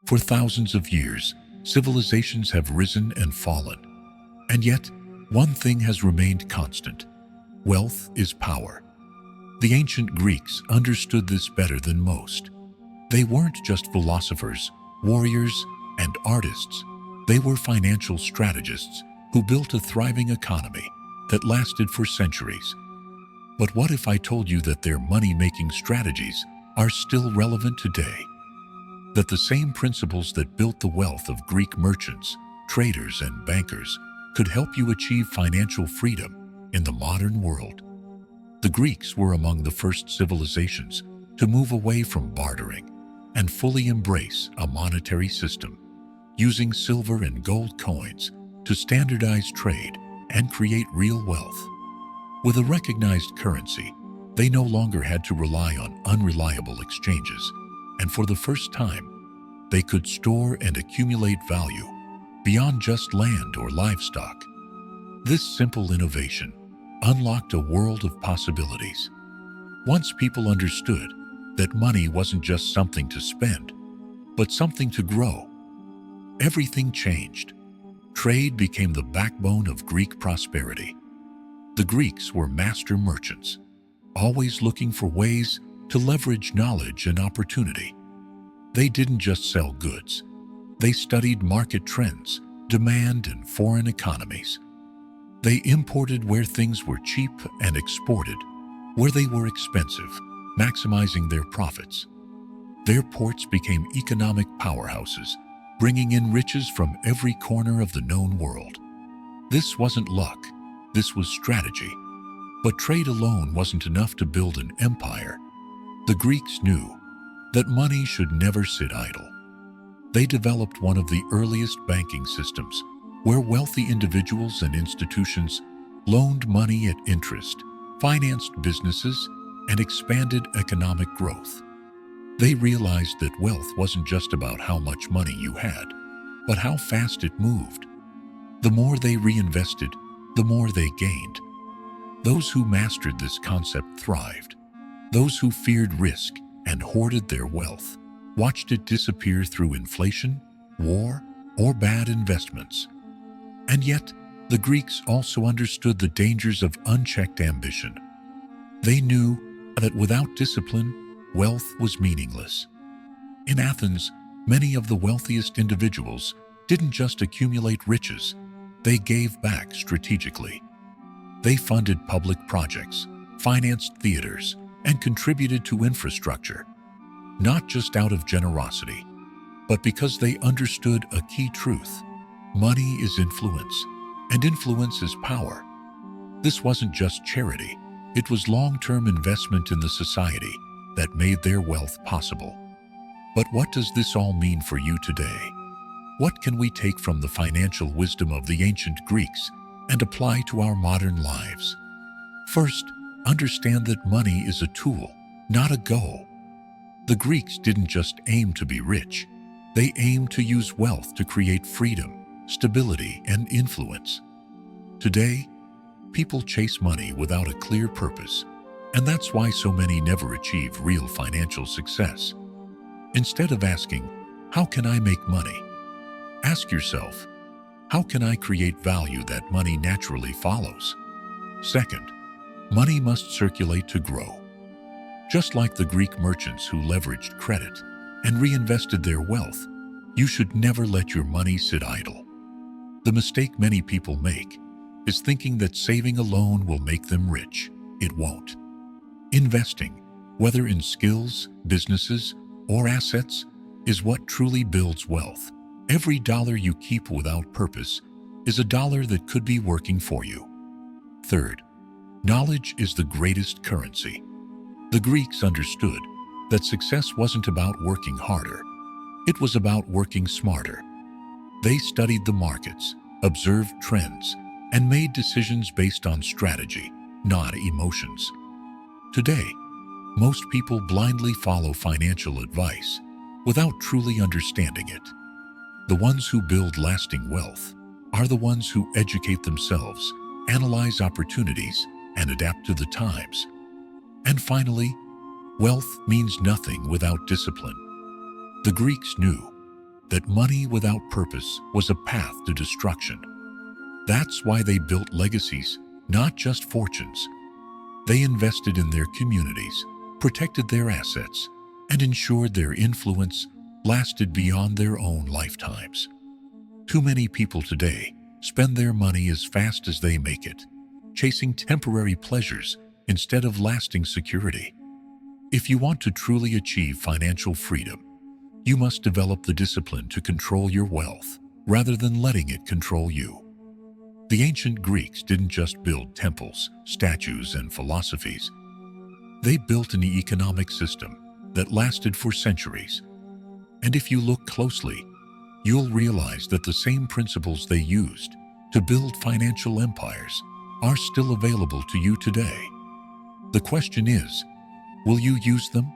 For thousands of years, civilizations have risen and fallen. And yet, one thing has remained constant. Wealth is power. The ancient Greeks understood this better than most. They weren't just philosophers, warriors, and artists. They were financial strategists who built a thriving economy that lasted for centuries. But what if I told you that their money-making strategies are still relevant today? That the same principles that built the wealth of Greek merchants, traders, and bankers could help you achieve financial freedom in the modern world. The Greeks were among the first civilizations to move away from bartering and fully embrace a monetary system, using silver and gold coins to standardize trade and create real wealth. With a recognized currency, they no longer had to rely on unreliable exchanges, and for the first time, they could store and accumulate value beyond just land or livestock. This simple innovation unlocked a world of possibilities. Once people understood that money wasn't just something to spend, but something to grow, everything changed. Trade became the backbone of Greek prosperity. The Greeks were master merchants, always looking for ways to leverage knowledge and opportunity. They didn't just sell goods. They studied market trends, demand, and foreign economies. They imported where things were cheap and exported where they were expensive, maximizing their profits. Their ports became economic powerhouses, bringing in riches from every corner of the known world. This wasn't luck, this was strategy. But trade alone wasn't enough to build an empire. The Greeks knew that money should never sit idle. They developed one of the earliest banking systems, where wealthy individuals and institutions loaned money at interest, financed businesses, and expanded economic growth. They realized that wealth wasn't just about how much money you had, but how fast it moved. The more they reinvested, the more they gained. Those who mastered this concept thrived. Those who feared risk and hoarded their wealth watched it disappear through inflation, war, or bad investments. And yet, the Greeks also understood the dangers of unchecked ambition. They knew that without discipline, wealth was meaningless. In Athens, many of the wealthiest individuals didn't just accumulate riches, they gave back strategically. They funded public projects, financed theaters, and contributed to infrastructure, not just out of generosity, but because they understood a key truth: money is influence, and influence is power. This wasn't just charity, it was long-term investment in the society that made their wealth possible. But what does this all mean for you today? What can we take from the financial wisdom of the ancient Greeks and apply to our modern lives? First, understand that money is a tool, not a goal. The Greeks didn't just aim to be rich, they aimed to use wealth to create freedom, stability, and influence. Today, people chase money without a clear purpose, and that's why so many never achieve real financial success. Instead of asking, "How can I make money?" ask yourself, "How can I create value that money naturally follows?" Second, money must circulate to grow. Just like the Greek merchants who leveraged credit and reinvested their wealth, you should never let your money sit idle. The mistake many people make is thinking that saving alone will make them rich. It won't. Investing, whether in skills, businesses, or assets, is what truly builds wealth. Every dollar you keep without purpose is a dollar that could be working for you. Third, knowledge is the greatest currency. The Greeks understood that success wasn't about working harder. It was about working smarter. They studied the markets, observed trends, and made decisions based on strategy, not emotions. Today, most people blindly follow financial advice without truly understanding it. The ones who build lasting wealth are the ones who educate themselves, analyze opportunities, and adapt to the times. And finally, wealth means nothing without discipline. The Greeks knew that money without purpose was a path to destruction. That's why they built legacies, not just fortunes. They invested in their communities, protected their assets, and ensured their influence lasted beyond their own lifetimes. Too many people today spend their money as fast as they make it, chasing temporary pleasures instead of lasting security. If you want to truly achieve financial freedom, you must develop the discipline to control your wealth rather than letting it control you. The ancient Greeks didn't just build temples, statues, and philosophies. They built an economic system that lasted for centuries. And if you look closely, you'll realize that the same principles they used to build financial empires are still available to you today. The question is, will you use them